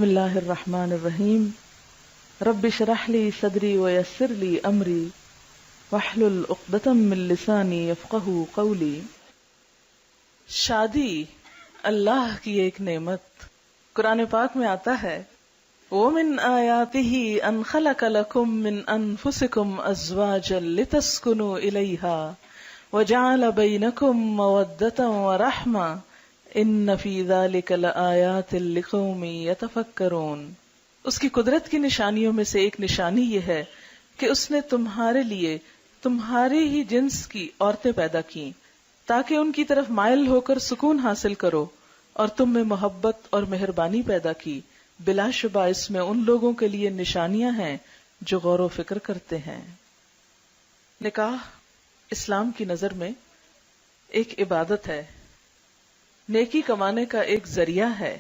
بسم اللہ الرحمن الرحیم رب اشرح لی صدری ویسر لی امری واحلل عقدۃ من لسانی یفقہوا قولی۔ شادی اللہ کی ایک نعمت۔ قرآن پاک میں آتا ہے وَمِنْ آیَاتِهِ أَنْ خَلَقَ لَكُم مِّنْ أَنفُسِكُمْ أَزْوَاجًا لِتَسْكُنُوا إِلَيْهَا وَجَعَلَ بَيْنَكُم مَّوَدَّةً وَرَحْمَةً ان فی ذلک لآیات لقوم یتفکرون۔ اس کی قدرت کی نشانیوں میں سے ایک نشانی یہ ہے کہ اس نے تمہارے لیے تمہارے ہی جنس کی عورتیں پیدا کی تاکہ ان کی طرف مائل ہو کر سکون حاصل کرو، اور تم میں محبت اور مہربانی پیدا کی۔ بلا شبہ اس میں ان لوگوں کے لیے نشانیاں ہیں جو غور و فکر کرتے ہیں۔ نکاح اسلام کی نظر میں ایک عبادت ہے، نیکی کمانے کا ایک ذریعہ ہے،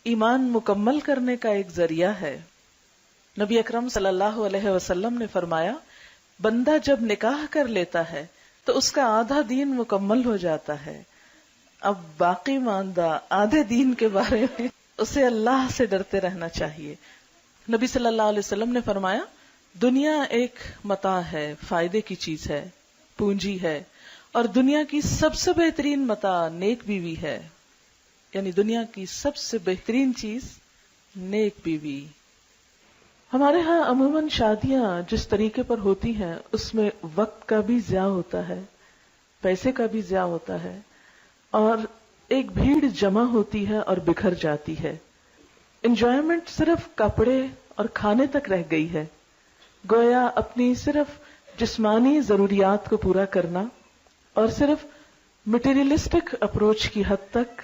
ایمان مکمل کرنے کا ایک ذریعہ ہے۔ نبی اکرم صلی اللہ علیہ وسلم نے فرمایا بندہ جب نکاح کر لیتا ہے تو اس کا آدھا دین مکمل ہو جاتا ہے۔ اب باقی ماندہ آدھے دین کے بارے میں اسے اللہ سے ڈرتے رہنا چاہیے۔ نبی صلی اللہ علیہ وسلم نے فرمایا دنیا ایک متاع ہے، فائدے کی چیز ہے، پونجی ہے، اور دنیا کی سب سے بہترین متاع نیک بیوی ہے، یعنی دنیا کی سب سے بہترین چیز نیک بیوی۔ ہمارے ہاں عموماً شادیاں جس طریقے پر ہوتی ہیں اس میں وقت کا بھی ضیاع ہوتا ہے، پیسے کا بھی ضیاع ہوتا ہے، اور ایک بھیڑ جمع ہوتی ہے اور بکھر جاتی ہے۔ انجوائمنٹ صرف کپڑے اور کھانے تک رہ گئی ہے، گویا اپنی صرف جسمانی ضروریات کو پورا کرنا اور صرف مٹیریلسٹک اپروچ کی حد تک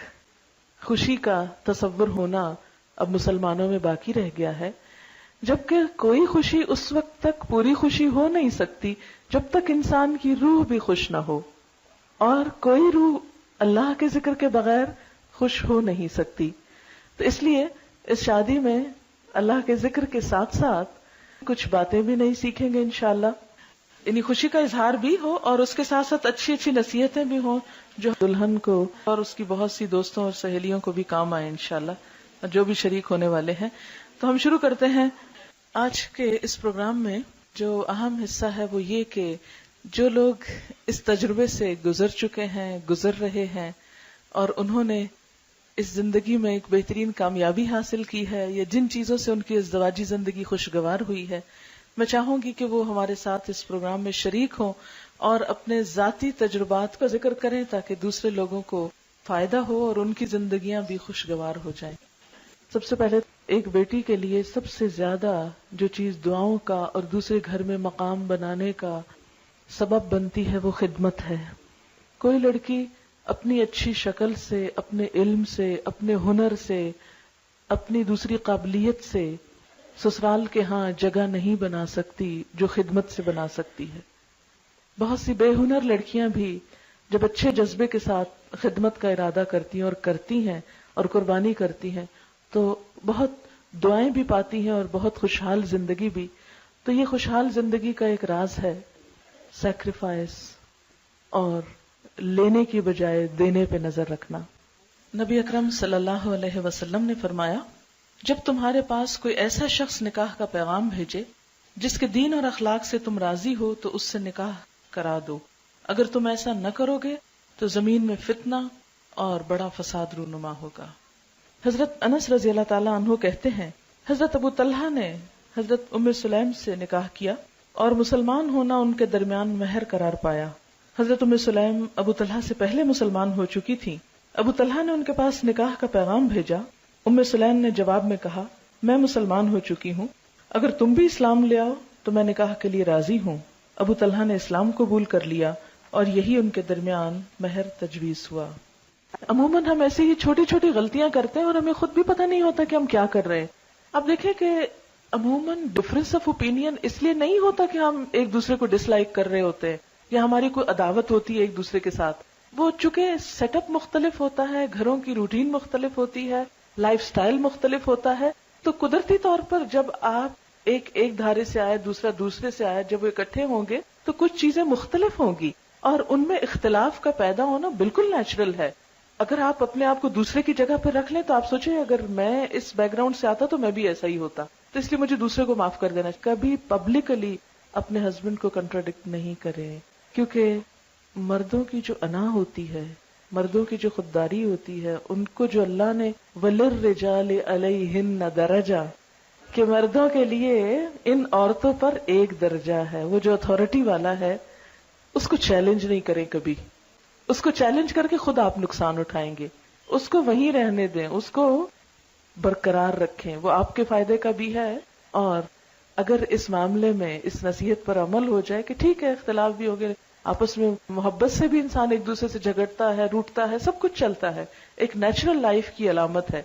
خوشی کا تصور ہونا اب مسلمانوں میں باقی رہ گیا ہے، جبکہ کوئی خوشی اس وقت تک پوری خوشی ہو نہیں سکتی جب تک انسان کی روح بھی خوش نہ ہو، اور کوئی روح اللہ کے ذکر کے بغیر خوش ہو نہیں سکتی۔ تو اس لیے اس شادی میں اللہ کے ذکر کے ساتھ ساتھ کچھ باتیں بھی نہیں سیکھیں گے انشاءاللہ، یعنی خوشی کا اظہار بھی ہو اور اس کے ساتھ ساتھ اچھی اچھی نصیحتیں بھی ہوں جو دلہن کو اور اس کی بہت سی دوستوں اور سہیلیوں کو بھی کام آئے انشاءاللہ، اور جو بھی شریک ہونے والے ہیں۔ تو ہم شروع کرتے ہیں آج کے اس پروگرام میں۔ جو اہم حصہ ہے وہ یہ کہ جو لوگ اس تجربے سے گزر چکے ہیں، گزر رہے ہیں، اور انہوں نے اس زندگی میں ایک بہترین کامیابی حاصل کی ہے، یا جن چیزوں سے ان کی ازدواجی زندگی خوشگوار ہوئی ہے، میں چاہوں گی کہ وہ ہمارے ساتھ اس پروگرام میں شریک ہوں اور اپنے ذاتی تجربات کا ذکر کریں تاکہ دوسرے لوگوں کو فائدہ ہو اور ان کی زندگیاں بھی خوشگوار ہو جائیں۔ سب سے پہلے ایک بیٹی کے لیے سب سے زیادہ جو چیز دعاؤں کا اور دوسرے گھر میں مقام بنانے کا سبب بنتی ہے وہ خدمت ہے۔ کوئی لڑکی اپنی اچھی شکل سے، اپنے علم سے، اپنے ہنر سے، اپنی دوسری قابلیت سے سسرال کے ہاں جگہ نہیں بنا سکتی جو خدمت سے بنا سکتی ہے۔ بہت سی بے ہنر لڑکیاں بھی جب اچھے جذبے کے ساتھ خدمت کا ارادہ کرتی ہیں اور کرتی ہیں اور قربانی کرتی ہیں تو بہت دعائیں بھی پاتی ہیں اور بہت خوشحال زندگی بھی۔ تو یہ خوشحال زندگی کا ایک راز ہے سیکریفائس اور لینے کی بجائے دینے پہ نظر رکھنا۔ نبی اکرم صلی اللہ علیہ وسلم نے فرمایا جب تمہارے پاس کوئی ایسا شخص نکاح کا پیغام بھیجے جس کے دین اور اخلاق سے تم راضی ہو تو اس سے نکاح کرا دو، اگر تم ایسا نہ کرو گے تو زمین میں فتنہ اور بڑا فساد رونما ہوگا۔ حضرت انس رضی اللہ تعالیٰ عنہ کہتے ہیں حضرت ابو طلحہ نے حضرت ام سلیم سے نکاح کیا اور مسلمان ہونا ان کے درمیان مہر قرار پایا۔ حضرت ام سلیم ابو طلحہ سے پہلے مسلمان ہو چکی تھی۔ ابو طلحہ نے ان کے پاس نکاح کا پیغام بھیجا۔ ام سلیم نے جواب میں کہا میں مسلمان ہو چکی ہوں، اگر تم بھی اسلام لے آؤ تو میں نکاح کے لیے راضی ہوں۔ ابو طلحہ نے اسلام قبول کر لیا اور یہی ان کے درمیان مہر تجویز ہوا۔ عموماً ہم ایسی ہی چھوٹی چھوٹی غلطیاں کرتے ہیں اور ہمیں خود بھی پتہ نہیں ہوتا کہ ہم کیا کر رہے ہیں۔ اب دیکھیں کہ عموماً ڈفرینس آف اوپینین اس لیے نہیں ہوتا کہ ہم ایک دوسرے کو ڈس لائک کر رہے ہوتے ہیں یا ہماری کوئی عداوت ہوتی ہے ایک دوسرے کے ساتھ، وہ چونکہ سیٹ اپ مختلف ہوتا ہے، گھروں کی روٹین مختلف ہوتی ہے، لائف سٹائل مختلف ہوتا ہے، تو قدرتی طور پر جب آپ ایک دھارے سے آئے دوسرا دوسرے سے آئے، جب وہ اکٹھے ہوں گے تو کچھ چیزیں مختلف ہوں گی اور ان میں اختلاف کا پیدا ہونا بالکل نیچرل ہے۔ اگر آپ اپنے آپ کو دوسرے کی جگہ پہ رکھ لیں تو آپ سوچیں اگر میں اس بیک گراؤنڈ سے آتا تو میں بھی ایسا ہی ہوتا، تو اس لیے مجھے دوسرے کو معاف کر دینا. کبھی پبلکلی اپنے ہسبینڈ کو کنٹراڈکٹ نہیں کریں، کیونکہ مردوں کی جو انا ہوتی ہے، مردوں کی جو خودداری ہوتی ہے، ان کو جو اللہ نے وَلِلرِّجَالِ عَلَيْهِنَّ دَرَجَةٌ، کہ مردوں کے لیے ان عورتوں پر ایک درجہ ہے. وہ جو اتھارٹی والا ہے اس کو چیلنج نہیں کریں کبھی. اس کو چیلنج کر کے خود آپ نقصان اٹھائیں گے. اس کو وہیں رہنے دیں، اس کو برقرار رکھیں، وہ آپ کے فائدے کا بھی ہے. اور اگر اس معاملے میں اس نصیحت پر عمل ہو جائے کہ ٹھیک ہے اختلاف بھی ہو گئے، آپس میں محبت سے بھی انسان ایک دوسرے سے جھگڑتا ہے، روٹتا ہے، سب کچھ چلتا ہے، ایک نیچرل لائف کی علامت ہے،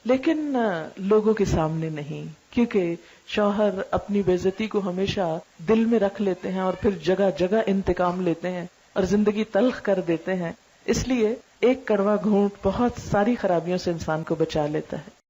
لیکن لوگوں کے سامنے نہیں، کیونکہ شوہر اپنی بے عزتی کو ہمیشہ دل میں رکھ لیتے ہیں اور پھر جگہ جگہ انتقام لیتے ہیں اور زندگی تلخ کر دیتے ہیں. اس لیے ایک کڑوا گھونٹ بہت ساری خرابیوں سے انسان کو بچا لیتا ہے.